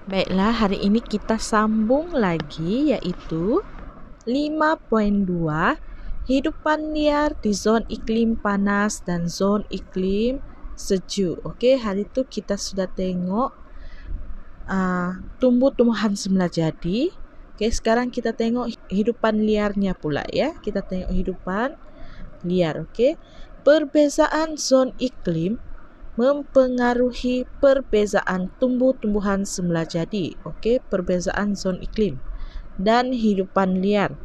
Baiklah, hari ini kita sambung lagi iaitu 5.2 hidupan liar di zon iklim panas dan zon iklim sejuk. Okey, hari tu kita sudah tengok tumbuh-tumbuhan semula jadi. Okey, sekarang kita tengok hidupan liarnya pula ya. Kita tengok hidupan liar. Okey. Perbezaan zon iklim mempengaruhi perbezaan tumbuh-tumbuhan semula jadi. Okey, perbezaan zon iklim dan hidupan liar.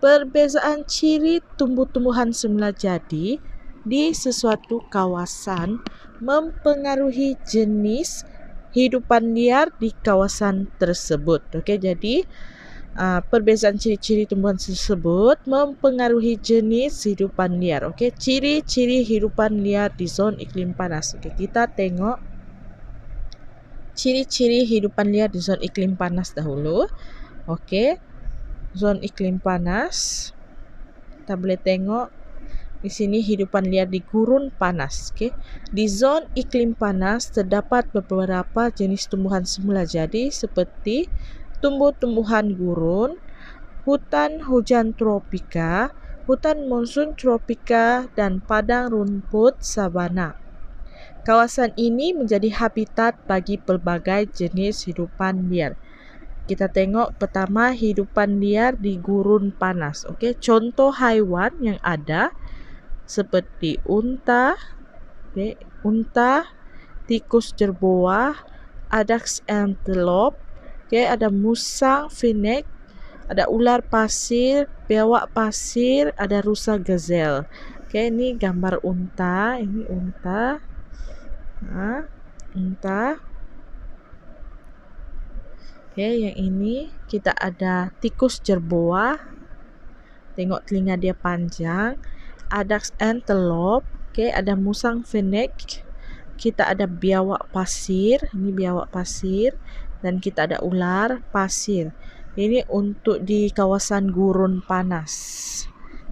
Perbezaan ciri tumbuh-tumbuhan semula jadi di sesuatu kawasan mempengaruhi jenis hidupan liar di kawasan tersebut. Okey, jadi perbezaan ciri-ciri tumbuhan tersebut mempengaruhi jenis hidupan liar. Okey, ciri-ciri hidupan liar di zon iklim panas. Okey, kita tengok ciri-ciri hidupan liar di zon iklim panas dahulu. Okey, zon iklim panas. Kita boleh tengok di sini hidupan liar di gurun panas. Okey, di zon iklim panas terdapat beberapa jenis tumbuhan semula jadi seperti tumbuh-tumbuhan gurun, hutan hujan tropika, hutan monsun tropika dan padang rumput sabana. Kawasan ini menjadi habitat bagi pelbagai jenis hidupan liar. Kita tengok pertama hidupan liar di gurun panas. Okey, contoh haiwan yang ada seperti unta, tikus jerboah, adaks antelope, ada musang fennec, ada ular pasir, biawak pasir, ada rusa gazelle. Okey, ini gambar unta, ini unta. Unta. Okey, yang ini kita ada tikus jerboah. Tengok telinga dia panjang. Adaks antelope, ada musang fennec. Kita ada biawak pasir, ini biawak pasir, dan kita ada ular pasir. Ini untuk di kawasan gurun panas.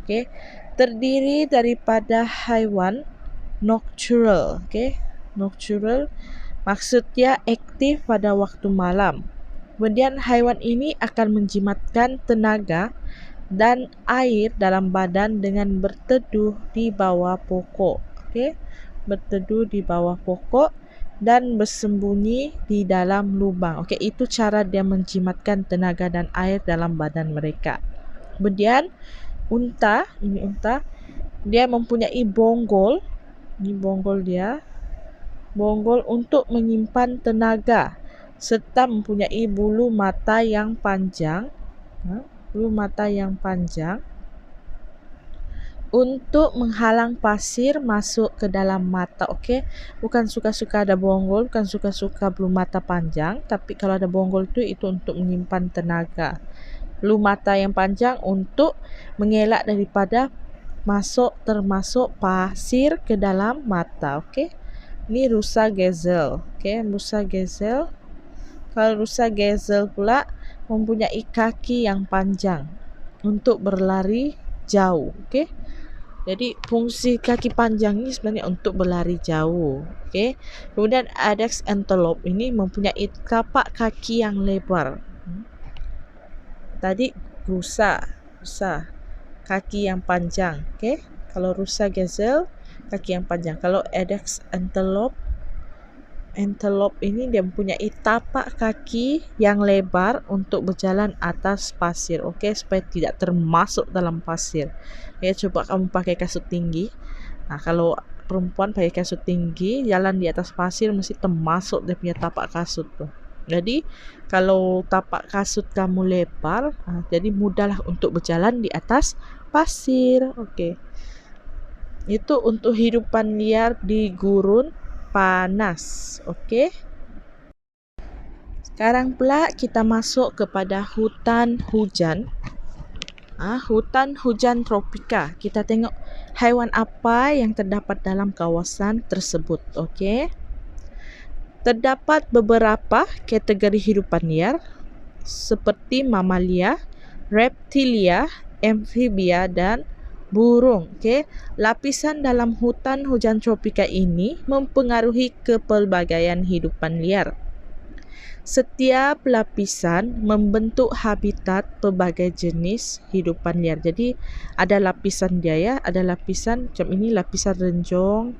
Okey, terdiri daripada haiwan nocturnal. Okey, nocturnal maksudnya aktif pada waktu malam. Kemudian haiwan ini akan menjimatkan tenaga dan air dalam badan dengan berteduh di bawah pokok. Okey, berteduh di bawah pokok dan bersembunyi di dalam lubang. Okey, itu cara dia menjimatkan tenaga dan air dalam badan mereka. Kemudian unta, ini unta, dia mempunyai bonggol. Ini bonggol dia. Bonggol untuk menyimpan tenaga serta mempunyai bulu mata yang panjang. Bulu mata yang panjang untuk menghalang pasir masuk ke dalam mata. Okey, bukan suka-suka ada bonggol, bukan suka-suka bulu mata panjang, tapi kalau ada bonggol itu untuk menyimpan tenaga. Bulu mata yang panjang untuk mengelak daripada termasuk pasir ke dalam mata. Okey, ini rusa gazelle. Okey, rusa gazelle. Kalau rusa gazelle pula mempunyai kaki yang panjang untuk berlari jauh. Okey, jadi fungsi kaki panjang ini sebenarnya untuk berlari jauh. Okey. Kemudian adaks antelope ini mempunyai tapak kaki yang lebar. Tadi rusa kaki yang panjang. Okey. Kalau rusa gazelle kaki yang panjang. Kalau adaks antelope ini dia mempunyai tapak kaki yang lebar untuk berjalan atas pasir. Okey, supaya tidak termasuk dalam pasir. Ya, coba kamu pakai kasut tinggi. Kalau perempuan pakai kasut tinggi, jalan di atas pasir mesti termasuk dia punya tapak kasut tu. Jadi, kalau tapak kasut kamu lebar, jadi mudahlah untuk berjalan di atas pasir. Okey. Itu untuk hidupan liar di gurun panas. Okey. Sekarang pula kita masuk kepada hutan hujan. Hutan hujan tropika. Kita tengok haiwan apa yang terdapat dalam kawasan tersebut. Okey. Terdapat beberapa kategori hidupan liar seperti mamalia, reptilia, amfibia dan burung. Okey, lapisan dalam hutan hujan tropika ini mempengaruhi kepelbagaian hidupan liar. Setiap lapisan membentuk habitat pelbagai jenis hidupan liar. Jadi ada lapisan dia ya, ada lapisan macam ini, lapisan renjong,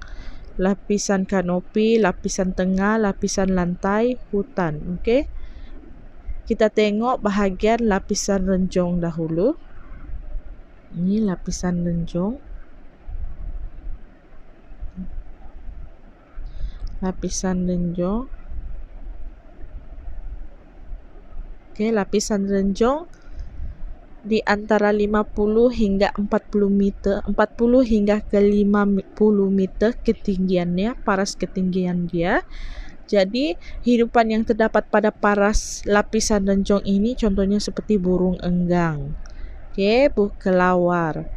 lapisan kanopi, lapisan tengah, lapisan lantai, hutan. Okey. Kita tengok bahagian lapisan renjong dahulu. Ini lapisan renjong. Lapisan renjong. Okey, lapisan renjong di antara 50 hingga 40 meter, 40 hingga ke 50 meter ketinggiannya, paras ketinggian dia. Jadi, hidupan yang terdapat pada paras lapisan renjong ini contohnya seperti burung enggang. Okey, kelawar,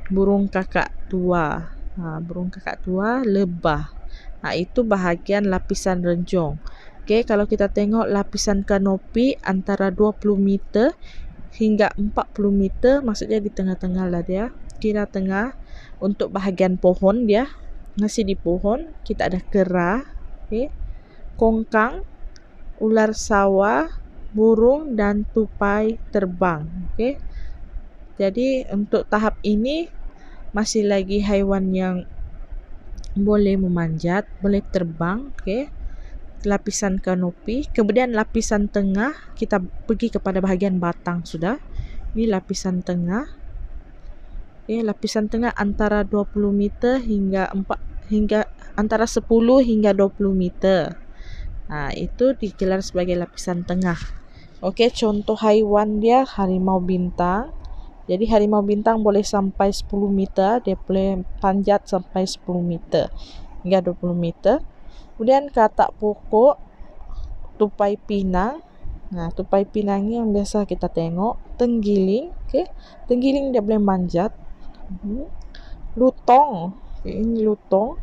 burung kakak tua. Burung kakak tua, lebah. Itu bahagian lapisan renjong. Okey, kalau kita tengok lapisan kanopi antara 20 meter hingga 40 meter, maksudnya di tengah-tengah lah dia. Kira tengah untuk bahagian pohon dia. Masih di pohon, kita ada kera, okey, kongkang, ular sawah, burung dan tupai terbang. Okey. Jadi untuk tahap ini masih lagi haiwan yang boleh memanjat, boleh terbang, okey. Lapisan kanopi, kemudian lapisan tengah, kita pergi kepada bahagian batang sudah. Ini lapisan tengah. Okey, lapisan tengah antara 20 meter hingga antara 10 hingga 20 meter. Itu digelar sebagai lapisan tengah. Okey, contoh haiwan dia harimau bintang. Jadi harimau bintang boleh sampai 10 meter, dia boleh panjat sampai 10 meter hingga 20 meter. Kemudian katak pokok, tupai pinang. Tupai pinang ni yang biasa kita tengok. Tenggiling, okey. Tenggiling dia boleh manjat. Lutong, ini lutong.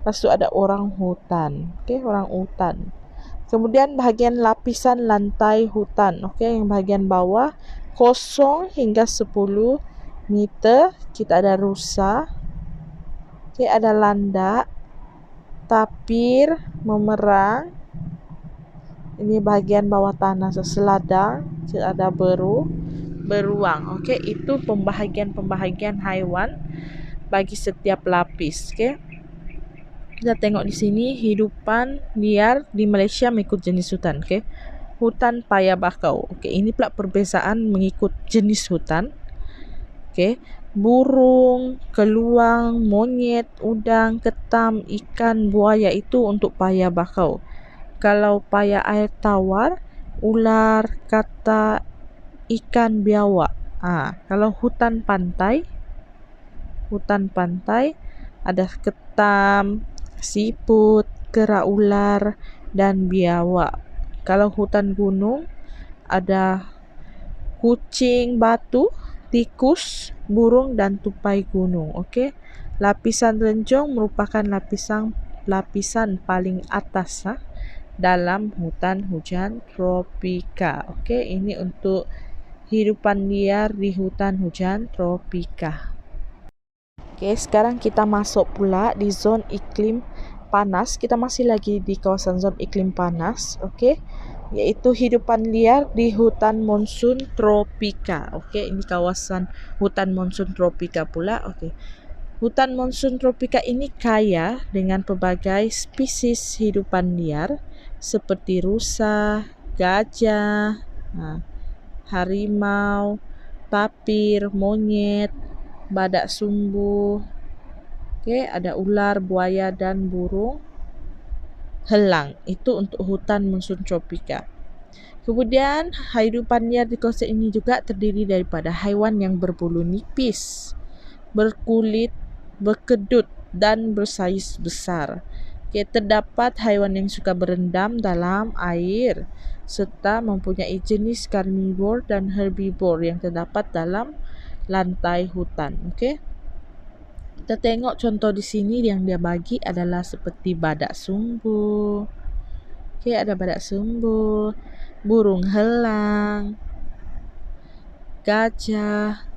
Lepas tu ada orang hutan, okey, orang hutan. Kemudian bahagian lapisan lantai hutan, okey, yang bahagian bawah 0 hingga 10 meter, kita ada rusa. Okey, ada landak, tapir, memerang. Ini bahagian bawah tanah, seladang, ada beruang. Okey, itu pembahagian haiwan bagi setiap lapis, okey. Kita tengok di sini hidupan liar di Malaysia mengikut jenis hutan, okey. Hutan paya bakau. Okey, ini pula perbezaan mengikut jenis hutan. Okey. Burung, keluang, monyet, udang, ketam, ikan, buaya itu untuk paya bakau. Kalau paya air tawar, ular, kata, ikan biawak. Kalau hutan pantai ada ketam, siput, kera ular dan biawak. Kalau hutan gunung ada kucing batu, tikus, burung dan tupai gunung. Okey. Lapisan renjong merupakan lapisan paling atas dalam hutan hujan tropika. Okey, ini untuk hidupan liar di hutan hujan tropika. Okey, sekarang kita masuk pula di zon iklim panas. Kita masih lagi di kawasan zon iklim panas, okey, iaitu hidupan liar di hutan monsun tropika. Okey, ini kawasan hutan monsun tropika pula. Okey. Hutan monsun tropika ini kaya dengan pelbagai spesies hidupan liar seperti rusa, gajah, harimau, tapir, monyet, badak sumbu. Okey, ada ular, buaya dan burung helang. Itu untuk hutan monsun tropika. Kemudian hidupan liar di kawasan ini juga terdiri daripada haiwan yang berbulu nipis, berkulit, berkedut dan bersaiz besar. Terdapat haiwan yang suka berendam dalam air serta mempunyai jenis karnivor dan herbivor yang terdapat dalam lantai hutan. Okey. Kita tengok contoh di sini yang dia bagi adalah seperti badak sumbu. Okey, ada badak sumbu, burung helang, gajah,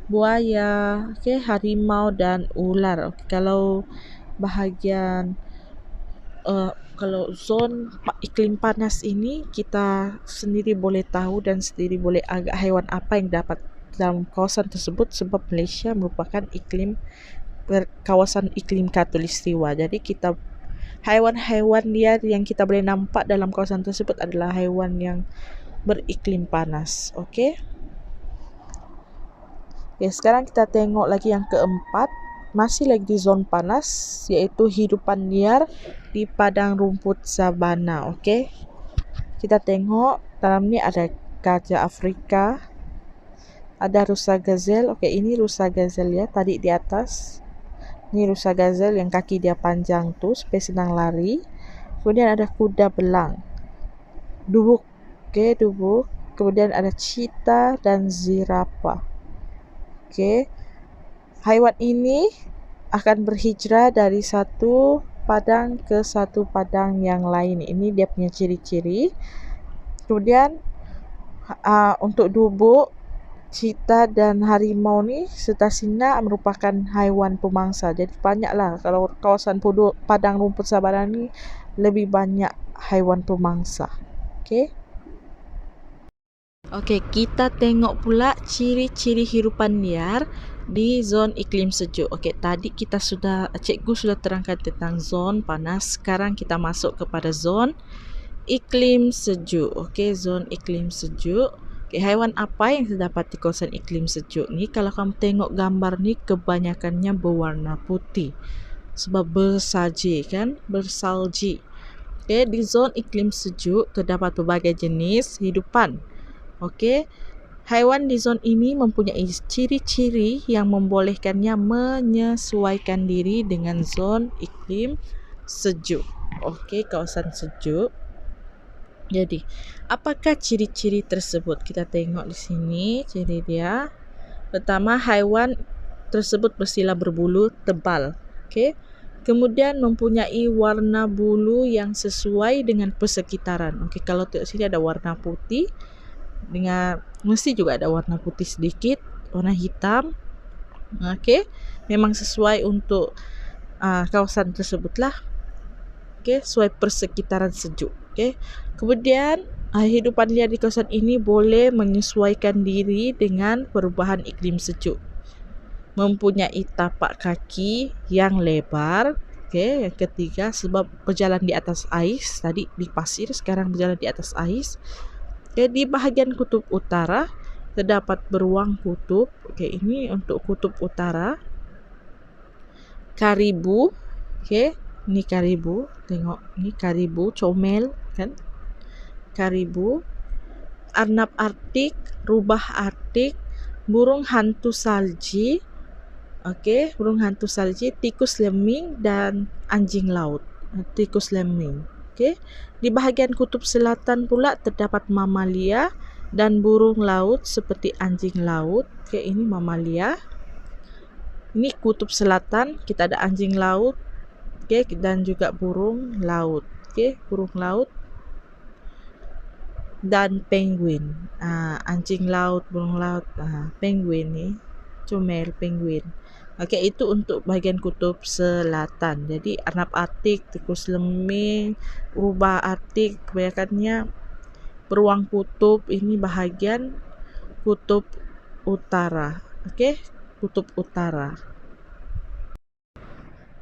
buaya, harimau dan ular. Kalau bahagian kalau iklim panas ini kita sendiri boleh tahu dan sendiri boleh agak haiwan apa yang dapat dalam kawasan tersebut, sebab Malaysia merupakan kawasan iklim khatulistiwa. Jadi haiwan-haiwan liar yang kita boleh nampak dalam kawasan tersebut adalah haiwan yang beriklim panas. Okey. Sekarang kita tengok lagi yang keempat, masih lagi di zon panas, iaitu hidupan liar di padang rumput sabana. Okey. Kita tengok dalam ni ada gajah Afrika, ada rusa gazelle. Okey, ini rusa gazelle ya, tadi di atas. Ni rusa gazelle yang kaki dia panjang tu supaya senang lari. Kemudian ada kuda belang, dubuk. Okey, dubuk. Kemudian ada cheetah dan zirafa. Okey. Haiwan ini akan berhijrah dari satu padang ke satu padang yang lain. Ini dia punya ciri-ciri. Kemudian untuk dubuk, cheetah dan harimau ni serta singa merupakan haiwan pemangsa. Jadi banyaklah, kalau kawasan padang rumput sabana ni lebih banyak haiwan pemangsa. Okey. Okey, kita tengok pula ciri-ciri hidupan liar di zon iklim sejuk. Okey, tadi cikgu sudah terangkan tentang zon panas. Sekarang kita masuk kepada zon iklim sejuk. Okey, zon iklim sejuk. Okey, haiwan apa yang terdapat di kawasan iklim sejuk ni? Kalau kamu tengok gambar ni, kebanyakannya berwarna putih sebab bersalji kan, bersalji. Okey, di zon iklim sejuk terdapat berbagai jenis hidupan. Okey, haiwan di zon ini mempunyai ciri-ciri yang membolehkannya menyesuaikan diri dengan zon iklim sejuk. Okey, kawasan sejuk. Jadi, apakah ciri-ciri tersebut? Kita tengok di sini ciri dia. Pertama, haiwan tersebut bersila berbulu tebal. Okey. Kemudian mempunyai warna bulu yang sesuai dengan persekitaran. Okey, kalau tengok sini ada warna putih, mesti juga ada warna putih sedikit, warna hitam. Okey, memang sesuai untuk kawasan tersebutlah. Okey, sesuai persekitaran sejuk. Okey. Kemudian hidupan liar di kawasan ini boleh menyesuaikan diri dengan perubahan iklim sejuk. Mempunyai tapak kaki yang lebar. Okey, yang ketiga, sebab berjalan di atas ais, tadi di pasir, sekarang berjalan di atas ais. Di bahagian kutub utara terdapat beruang kutub. Okey, ini untuk kutub utara. Karibu. Okey, ni karibu. Tengok ni karibu, comel kan? Karibu. Arnab Arktik, rubah Arktik, burung hantu salji. Okey, burung hantu salji, tikus lemming dan anjing laut. Tikus lemming. Okey. Di bahagian kutub selatan pula terdapat mamalia dan burung laut seperti anjing laut. Okey, ini mamalia. Ini kutub selatan, kita ada anjing laut. Okey, dan juga burung laut. Okey, burung laut dan penguin. Anjing laut, burung laut, penguin ni, comel penguin. Okey, itu untuk bahagian kutub selatan. Jadi arnab Arktik, tikus lemming, rubah Arktik, kebanyakannya beruang kutub, ini bahagian kutub utara. Okey, kutub utara.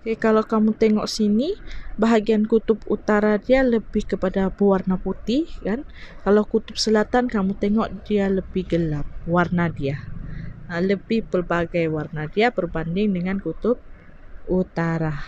Okey, kalau kamu tengok sini, bahagian kutub utara dia lebih kepada berwarna putih kan. Kalau kutub selatan kamu tengok dia lebih gelap warna dia. Lebih pelbagai warna dia berbanding dengan kutub utara.